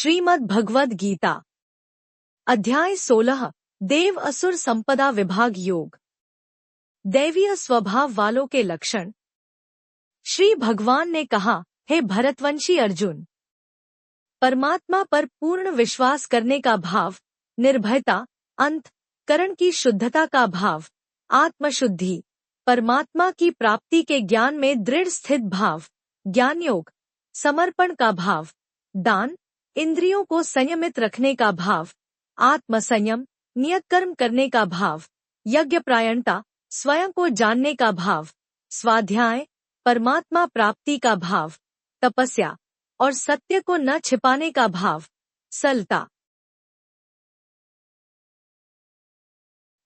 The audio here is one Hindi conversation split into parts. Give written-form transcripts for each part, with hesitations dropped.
श्रीमद् भगवद गीता अध्याय 16 देव असुर संपदा विभाग योग। दैवीय स्वभाव वालों के लक्षण। श्री भगवान ने कहा, हे भरतवंशी अर्जुन, परमात्मा पर पूर्ण विश्वास करने का भाव, निर्भयता, अंतःकरण की शुद्धता का भाव, आत्मशुद्धि, परमात्मा की प्राप्ति के ज्ञान में दृढ़ स्थित भाव, ज्ञान योग, समर्पण का भाव, दान, इंद्रियों को संयमित रखने का भाव, आत्मसंयम, नियत कर्म करने का भाव, यज्ञपरायणता, स्वयं को जानने का भाव, स्वाध्याय, परमात्मा प्राप्ति का भाव, तपस्या और सत्य को न छिपाने का भाव, सरलता,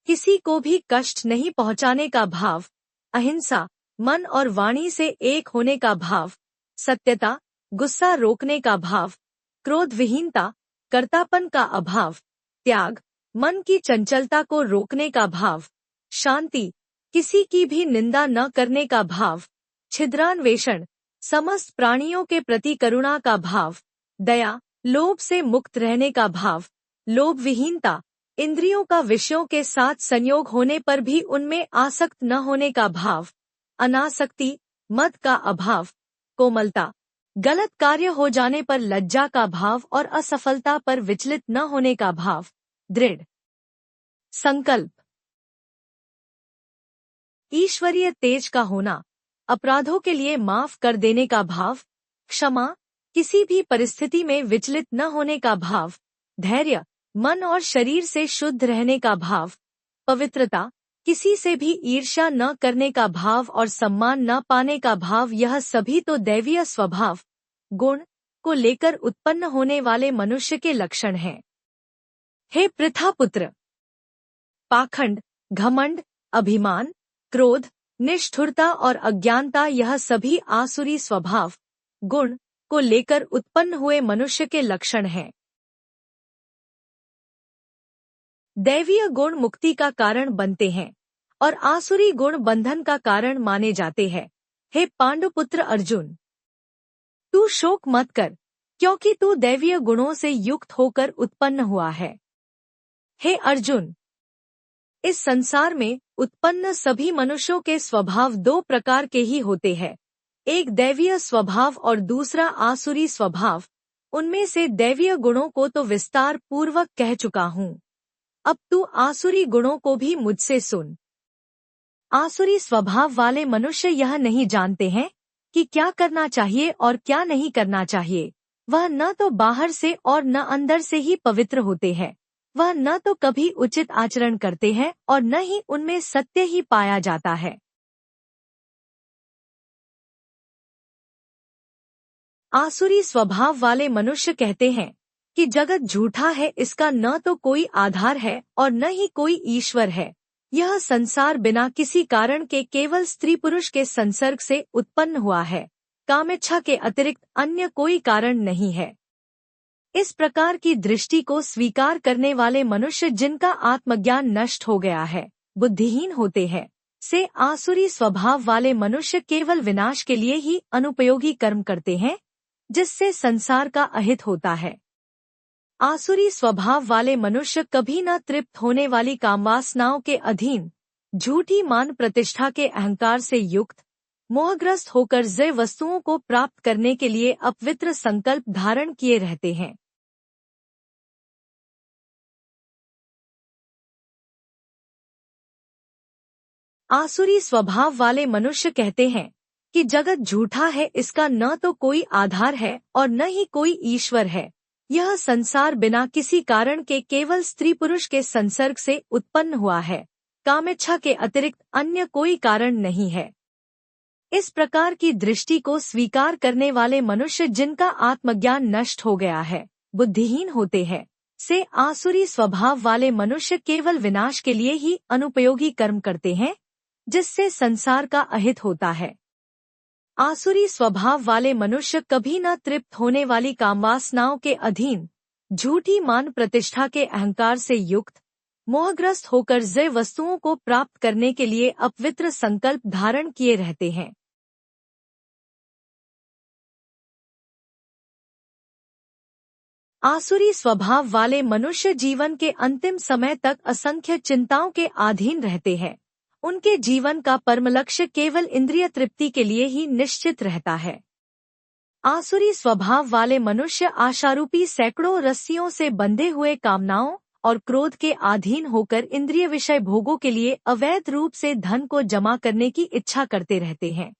किसी को भी कष्ट नहीं पहुंचाने का भाव, अहिंसा, मन और वाणी से एक होने का भाव, सत्यता, गुस्सा रोकने का भाव, क्रोध विहीनता, कर्तापन का अभाव, त्याग, मन की चंचलता को रोकने का भाव, शांति, किसी की भी निंदा न करने का भाव, छिद्रान्वेषण, समस्त प्राणियों के प्रति करुणा का भाव, दया, लोभ से मुक्त रहने का भाव, लोभ विहीनता, इंद्रियों का विषयों के साथ संयोग होने पर भी उनमें आसक्त न होने का भाव, अनासक्ति, मद का अभाव, कोमलता, गलत कार्य हो जाने पर लज्जा का भाव और असफलता पर विचलित न होने का भाव, दृढ़ संकल्प, ईश्वरीय तेज का होना, अपराधों के लिए माफ कर देने का भाव, क्षमा, किसी भी परिस्थिति में विचलित न होने का भाव, धैर्य, मन और शरीर से शुद्ध रहने का भाव, पवित्रता, किसी से भी ईर्ष्या न करने का भाव और सम्मान न पाने का भाव। यह सभी तो दैवीय स्वभाव, गुण को लेकर उत्पन्न होने वाले मनुष्य के लक्षण हैं। हे पृथापुत्र, पाखंड, घमंड, अभिमान, क्रोध, निष्ठुरता और अज्ञानता यह सभी आसुरी स्वभाव, गुण को लेकर उत्पन्न हुए मनुष्य के लक्षण हैं। दैवीय गुण मुक्ति का कारण बनते हैं और आसुरी गुण बंधन का कारण माने जाते हैं। हे पांडुपुत्र अर्जुन, तू शोक मत कर, क्योंकि तू दैवीय गुणों से युक्त होकर उत्पन्न हुआ है। हे अर्जुन, इस संसार में उत्पन्न सभी मनुष्यों के स्वभाव दो प्रकार के ही होते हैं, एक दैवीय स्वभाव और दूसरा आसुरी स्वभाव। उनमें से दैवीय गुणों को तो विस्तार पूर्वक कह चुका हूँ, अब तू आसुरी गुणों को भी मुझसे सुन। आसुरी स्वभाव वाले मनुष्य यह नहीं जानते हैं कि क्या करना चाहिए और क्या नहीं करना चाहिए। वह न तो बाहर से और न अंदर से ही पवित्र होते हैं। वह न तो कभी उचित आचरण करते हैं और न ही उनमें सत्य ही पाया जाता है। आसुरी स्वभाव वाले मनुष्य कहते हैं कि जगत झूठा है, इसका न तो कोई आधार है और न ही कोई ईश्वर है। यह संसार बिना किसी कारण के केवल स्त्री पुरुष के संसर्ग से उत्पन्न हुआ है, कामेच्छा के अतिरिक्त अन्य कोई कारण नहीं है। इस प्रकार की दृष्टि को स्वीकार करने वाले मनुष्य जिनका आत्मज्ञान नष्ट हो गया है, बुद्धिहीन होते हैं। से आसुरी स्वभाव वाले मनुष्य केवल विनाश के लिए ही अनुपयोगी कर्म करते हैं, जिससे संसार का अहित होता है। आसुरी स्वभाव वाले मनुष्य कभी न तृप्त होने वाली कामवासनाओं के अधीन, झूठी मान प्रतिष्ठा के अहंकार से युक्त, मोहग्रस्त होकर जय वस्तुओं को प्राप्त करने के लिए अपवित्र संकल्प धारण किए रहते हैं। आसुरी स्वभाव वाले मनुष्य कहते हैं कि जगत झूठा है, इसका न तो कोई आधार है और न ही कोई ईश्वर है। यह संसार बिना किसी कारण के केवल स्त्री पुरुष के संसर्ग से उत्पन्न हुआ है, कामेच्छा के अतिरिक्त अन्य कोई कारण नहीं है। इस प्रकार की दृष्टि को स्वीकार करने वाले मनुष्य जिनका आत्मज्ञान नष्ट हो गया है, बुद्धिहीन होते हैं। से आसुरी स्वभाव वाले मनुष्य केवल विनाश के लिए ही अनुपयोगी कर्म करते हैं, जिससे संसार का अहित होता है। आसुरी स्वभाव वाले मनुष्य कभी न तृप्त होने वाली कामवासनाओं के अधीन, झूठी मान प्रतिष्ठा के अहंकार से युक्त, मोहग्रस्त होकर जय वस्तुओं को प्राप्त करने के लिए अपवित्र संकल्प धारण किए रहते हैं। आसुरी स्वभाव वाले मनुष्य जीवन के अंतिम समय तक असंख्य चिंताओं के अधीन रहते हैं। उनके जीवन का परम लक्ष्य केवल इंद्रिय तृप्ति के लिए ही निश्चित रहता है। आसुरी स्वभाव वाले मनुष्य आशारूपी सैकड़ों रस्सियों से बंधे हुए कामनाओं और क्रोध के अधीन होकर इंद्रिय विषय भोगों के लिए अवैध रूप से धन को जमा करने की इच्छा करते रहते हैं।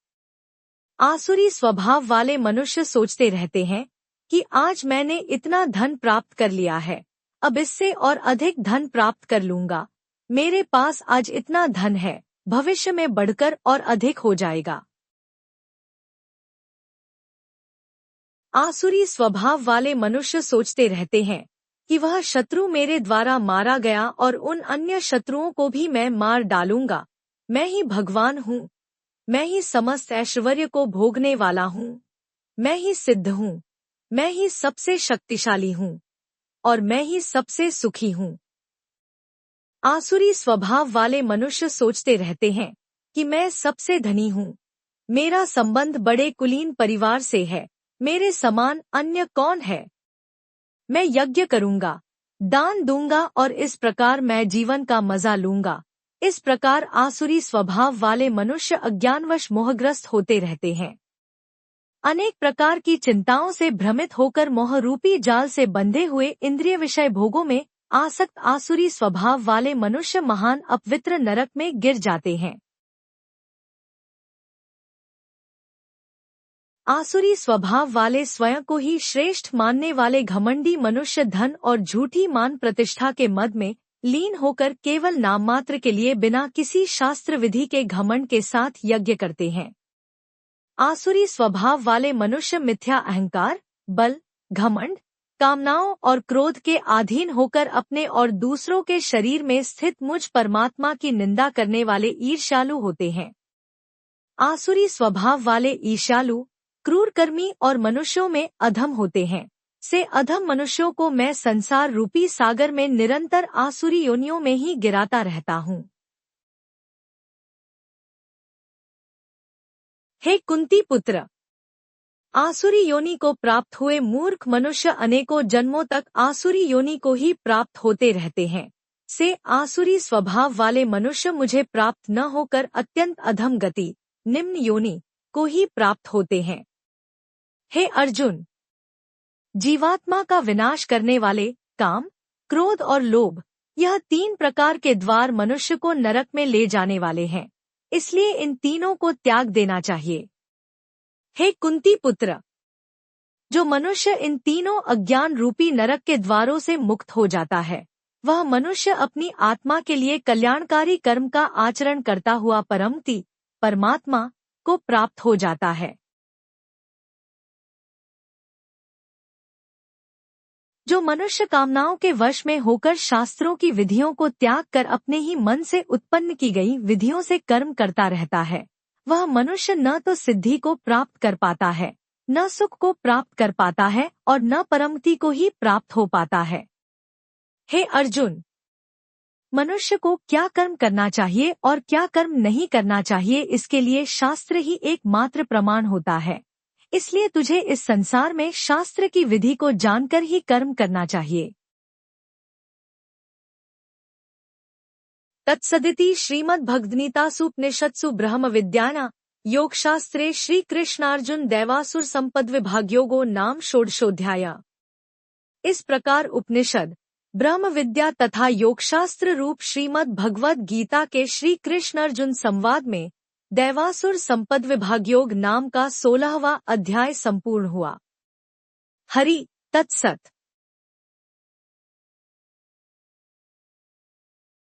आसुरी स्वभाव वाले मनुष्य सोचते रहते हैं कि आज मैंने इतना धन प्राप्त कर लिया है, अब इससे और अधिक धन प्राप्त कर लूंगा। मेरे पास आज इतना धन है, भविष्य में बढ़कर और अधिक हो जाएगा। आसुरी स्वभाव वाले मनुष्य सोचते रहते हैं कि वह शत्रु मेरे द्वारा मारा गया और उन अन्य शत्रुओं को भी मैं मार डालूंगा। मैं ही भगवान हूँ, मैं ही समस्त ऐश्वर्य को भोगने वाला हूँ, मैं ही सिद्ध हूँ, मैं ही सबसे शक्तिशाली हूँ और मैं ही सबसे सुखी हूँ। आसुरी स्वभाव वाले मनुष्य सोचते रहते हैं कि मैं सबसे धनी हूँ, मेरा संबंध बड़े कुलीन परिवार से है, मेरे समान अन्य कौन है। मैं यज्ञ करूंगा, दान दूंगा और इस प्रकार मैं जीवन का मजा लूंगा। इस प्रकार आसुरी स्वभाव वाले मनुष्य अज्ञानवश मोहग्रस्त होते रहते हैं। अनेक प्रकार की चिंताओं से भ्रमित होकर मोहरूपी जाल से बंधे हुए इंद्रिय विषय भोगों में आसक्त आसुरी स्वभाव वाले मनुष्य महान अपवित्र नरक में गिर जाते हैं। आसुरी स्वभाव वाले स्वयं को ही श्रेष्ठ मानने वाले घमंडी मनुष्य धन और झूठी मान प्रतिष्ठा के मद में लीन होकर केवल नाममात्र के लिए बिना किसी शास्त्र विधि के घमंड के साथ यज्ञ करते हैं। आसुरी स्वभाव वाले मनुष्य मिथ्या अहंकार, बल, घमंड, कामनाओं और क्रोध के अधीन होकर अपने और दूसरों के शरीर में स्थित मुझ परमात्मा की निंदा करने वाले ईर्ष्यालु होते हैं। आसुरी स्वभाव वाले ईर्ष्यालु, क्रूर कर्मी और मनुष्यों में अधम होते हैं। से अधम मनुष्यों को मैं संसार रूपी सागर में निरंतर आसुरी योनियों में ही गिराता रहता हूँ। हे कुंती पुत्र, आसुरी योनि को प्राप्त हुए मूर्ख मनुष्य अनेकों जन्मों तक आसुरी योनि को ही प्राप्त होते रहते हैं। से आसुरी स्वभाव वाले मनुष्य मुझे प्राप्त न होकर अत्यंत अधम गति, निम्न योनि को ही प्राप्त होते हैं। हे अर्जुन, जीवात्मा का विनाश करने वाले काम, क्रोध और लोभ, यह 3 प्रकार के द्वार मनुष्य को नरक में ले जाने वाले हैं, इसलिए इन तीनों को त्याग देना चाहिए। हे कुंती पुत्र, जो मनुष्य इन तीनों अज्ञान रूपी नरक के द्वारों से मुक्त हो जाता है, वह मनुष्य अपनी आत्मा के लिए कल्याणकारी कर्म का आचरण करता हुआ परमात्मा को प्राप्त हो जाता है। जो मनुष्य कामनाओं के वश में होकर शास्त्रों की विधियों को त्याग कर अपने ही मन से उत्पन्न की गई विधियों से कर्म करता रहता है, वह मनुष्य न तो सिद्धि को प्राप्त कर पाता है, न सुख को प्राप्त कर पाता है और न परमति को ही प्राप्त हो पाता है। हे अर्जुन, मनुष्य को क्या कर्म करना चाहिए और क्या कर्म नहीं करना चाहिए, इसके लिए शास्त्र ही एकमात्र प्रमाण होता है। इसलिए तुझे इस संसार में शास्त्र की विधि को जानकर ही कर्म करना चाहिए। तत्सदिति श्रीमद्भगवद्गीतासूपनिषत्सु ब्रह्म विद्यायां योगशास्त्रे श्रीकृष्णार्जुन दैवासुर संपद्विभागयोगो नाम षोडशोऽध्यायः। इस प्रकार उपनिषद, ब्रह्म विद्या तथा योगशास्त्र रूप श्रीमद् भगवद गीता के श्री कृष्ण अर्जुन संवाद में दैवासुर संपद्विभागयोग नाम का 16वां अध्याय संपूर्ण हुआ। हरि तत्सत।